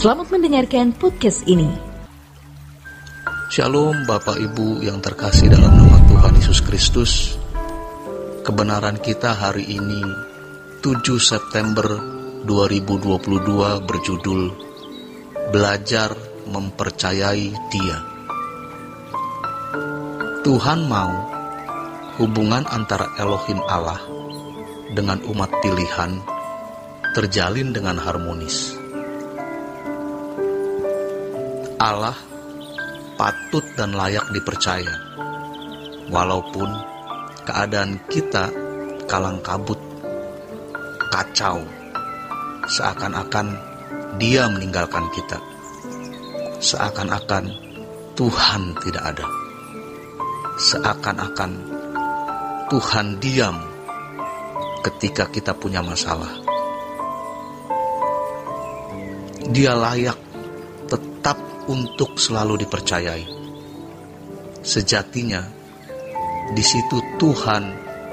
Selamat mendengarkan podcast ini. Shalom Bapak Ibu yang terkasih dalam nama Tuhan Yesus Kristus. Kebenaran kita hari ini 7 September 2022 berjudul Belajar Mempercayai Dia. Tuhan mau hubungan antara Elohim Allah dengan umat pilihan terjalin dengan harmonis. Allah patut dan layak dipercaya, walaupun keadaan kita kalang kabut, kacau, seakan-akan Dia meninggalkan kita, seakan-akan Tuhan tidak ada, seakan-akan Tuhan diam ketika kita punya masalah. Dia layak tetap untuk selalu dipercayai. Sejatinya, di situ Tuhan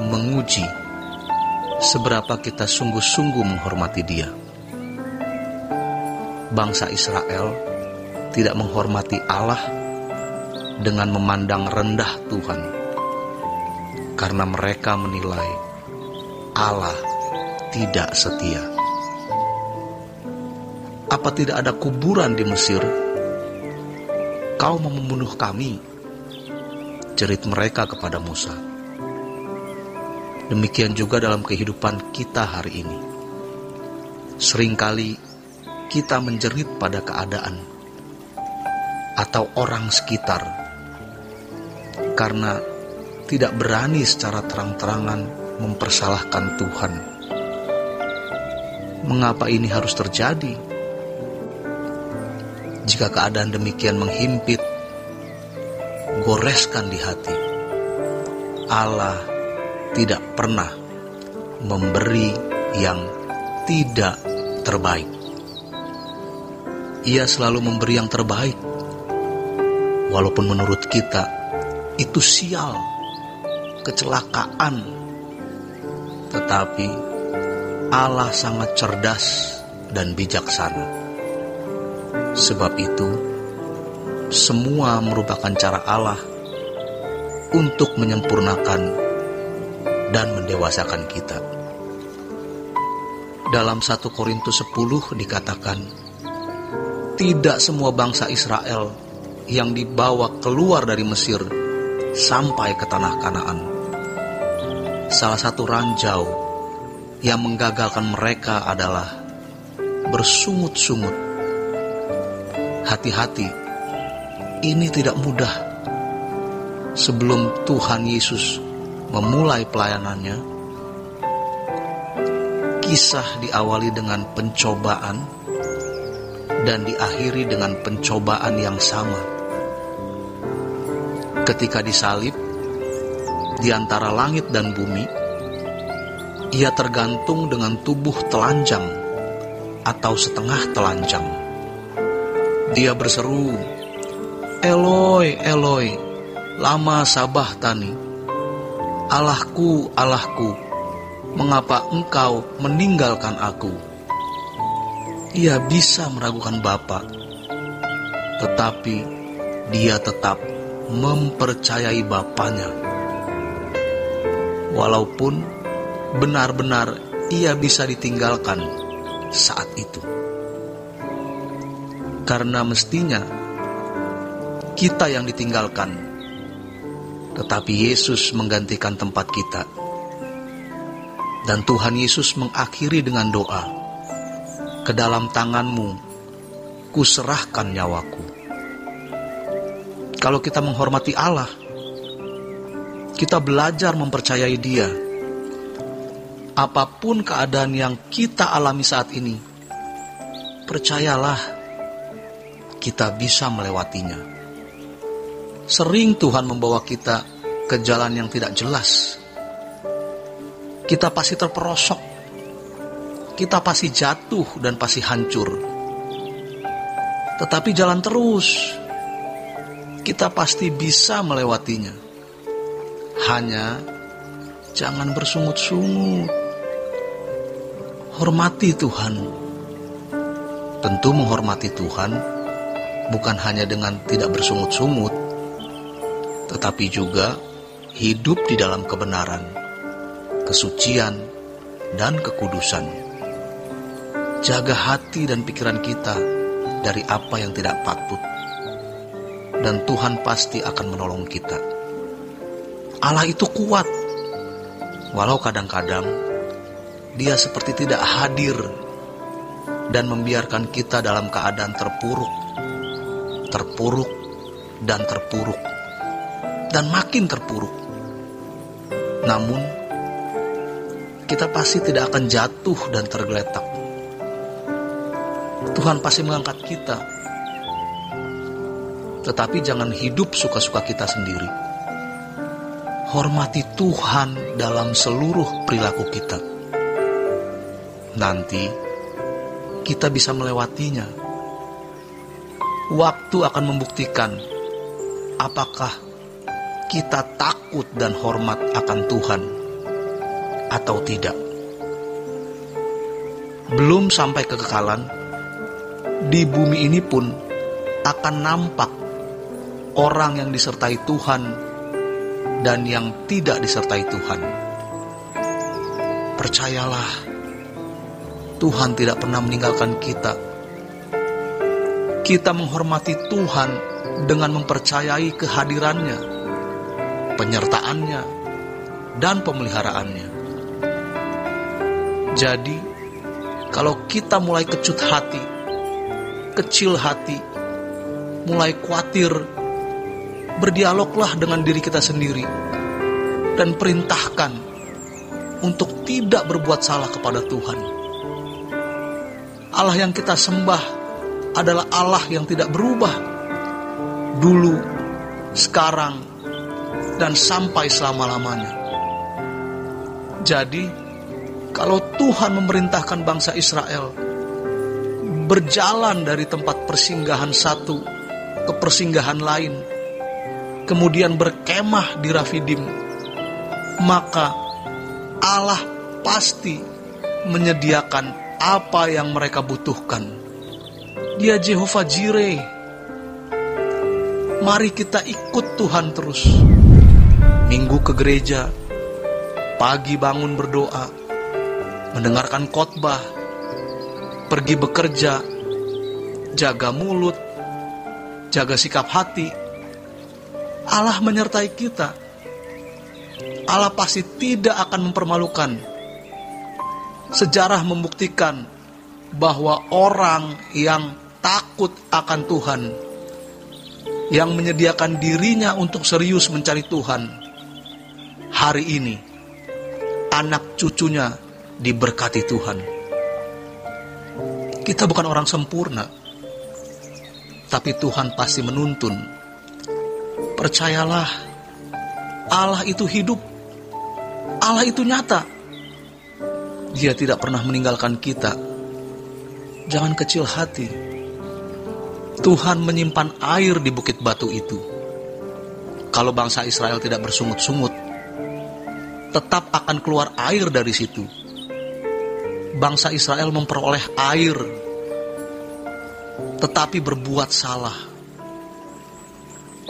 menguji seberapa kita sungguh-sungguh menghormati Dia. Bangsa Israel tidak menghormati Allah dengan memandang rendah Tuhan, karena mereka menilai Allah tidak setia. Apa tidak ada kuburan di Mesir? Kau mau membunuh kami, jerit mereka kepada Musa. Demikian juga dalam kehidupan kita hari ini. Seringkali kita menjerit pada keadaan atau orang sekitar karena tidak berani secara terang-terangan mempersalahkan Tuhan. Mengapa ini harus terjadi? Jika keadaan demikian menghimpit, goreskan di hati. Allah tidak pernah memberi yang tidak terbaik. Ia selalu memberi yang terbaik, walaupun menurut kita itu sial, kecelakaan. Tetapi Allah sangat cerdas dan bijaksana. Sebab itu, semua merupakan cara Allah untuk menyempurnakan dan mendewasakan kita. Dalam 1 Korintus 10 dikatakan, tidak semua bangsa Israel yang dibawa keluar dari Mesir sampai ke tanah Kanaan. Salah satu ranjau yang menggagalkan mereka adalah bersungut-sungut. Hati-hati, ini tidak mudah. Sebelum Tuhan Yesus memulai pelayanannya, kisah diawali dengan pencobaan dan diakhiri dengan pencobaan yang sama. Ketika disalib, di antara langit dan bumi, Ia tergantung dengan tubuh telanjang atau setengah telanjang. Dia berseru, Eloi, Eloi, lama sabachthani. Allahku, Allahku, mengapa engkau meninggalkan aku? Ia bisa meragukan Bapa, tetapi dia tetap mempercayai Bapanya. Walaupun benar-benar ia bisa ditinggalkan saat itu. Karena mestinya kita yang ditinggalkan, tetapi Yesus menggantikan tempat kita. Dan Tuhan Yesus mengakhiri dengan doa, ke dalam tangan-Mu kuserahkan nyawaku. Kalau kita menghormati Allah, kita belajar mempercayai Dia. Apapun keadaan yang kita alami saat ini, percayalah, kita bisa melewatinya. Sering Tuhan membawa kita ke jalan yang tidak jelas. Kita pasti terperosok. Kita pasti jatuh dan pasti hancur. Tetapi jalan terus. Kita pasti bisa melewatinya. Hanya jangan bersungut-sungut. Hormati Tuhan. Tentu menghormati Tuhan bukan hanya dengan tidak bersungut-sungut, tetapi juga hidup di dalam kebenaran, kesucian, dan kekudusan. Jaga hati dan pikiran kita dari apa yang tidak patut, dan Tuhan pasti akan menolong kita. Allah itu kuat, walau kadang-kadang Dia seperti tidak hadir dan membiarkan kita dalam keadaan terpuruk, dan makin terpuruk. Namun, kita pasti tidak akan jatuh dan tergeletak. Tuhan pasti mengangkat kita. Tetapi jangan hidup suka-suka kita sendiri. Hormati Tuhan dalam seluruh perilaku kita. Nanti kita bisa melewatinya. Waktu akan membuktikan apakah kita takut dan hormat akan Tuhan atau tidak. Belum sampai kekekalan, di bumi ini pun akan nampak orang yang disertai Tuhan dan yang tidak disertai Tuhan. Percayalah, Tuhan tidak pernah meninggalkan kita. Kita menghormati Tuhan dengan mempercayai kehadirannya, penyertaannya, dan pemeliharaannya. Jadi, kalau kita mulai kecut hati, kecil hati, mulai khawatir, berdialoglah dengan diri kita sendiri dan perintahkan untuk tidak berbuat salah kepada Tuhan. Allah yang kita sembah adalah Allah yang tidak berubah, dulu, sekarang, dan sampai selama-lamanya. Jadi, kalau Tuhan memerintahkan bangsa Israel berjalan dari tempat persinggahan satu ke persinggahan lain, kemudian berkemah di Rafidim, maka Allah pasti menyediakan apa yang mereka butuhkan. Dia Jehovah Jireh. Mari kita ikut Tuhan terus. Minggu ke gereja, pagi bangun berdoa, mendengarkan khotbah, pergi bekerja, jaga mulut, jaga sikap hati. Allah menyertai kita. Allah pasti tidak akan mempermalukan. Sejarah membuktikan bahwa orang yang takut akan Tuhan, yang menyediakan dirinya untuk serius mencari Tuhan, hari ini anak cucunya diberkati Tuhan. Kita bukan orang sempurna, tapi Tuhan pasti menuntun. Percayalah, Allah itu hidup, Allah itu nyata. Dia tidak pernah meninggalkan kita. Jangan kecil hati. Tuhan menyimpan air di bukit batu itu. Kalau bangsa Israel tidak bersungut-sungut, tetap akan keluar air dari situ. Bangsa Israel memperoleh air, tetapi berbuat salah.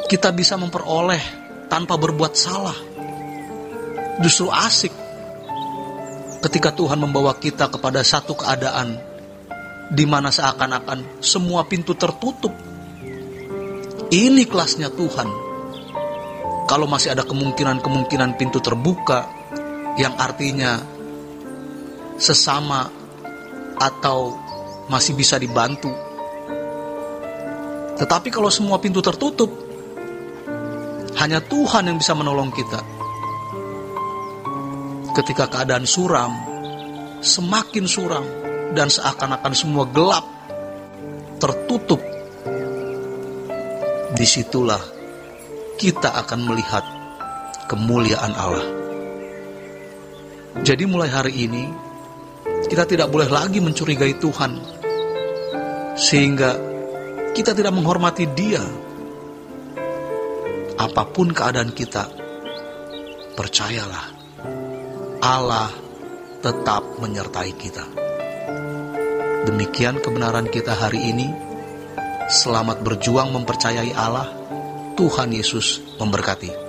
Kita bisa memperoleh tanpa berbuat salah. Justru asik ketika Tuhan membawa kita kepada satu keadaan di mana seakan-akan semua pintu tertutup. Ini kelasnya Tuhan. Kalau masih ada kemungkinan pintu terbuka, yang artinya sesama atau masih bisa dibantu. Tetapi kalau semua pintu tertutup, hanya Tuhan yang bisa menolong kita. Ketika keadaan suram, semakin suram, dan seakan-akan semua gelap, tertutup, disitulah kita akan melihat kemuliaan Allah. Jadi mulai hari ini, kita tidak boleh lagi mencurigai Tuhan, sehingga kita tidak menghormati Dia. Apapun keadaan kita, percayalah, Allah tetap menyertai kita. Demikian kebenaran kita hari ini. Selamat berjuang mempercayai Allah. Tuhan Yesus memberkati.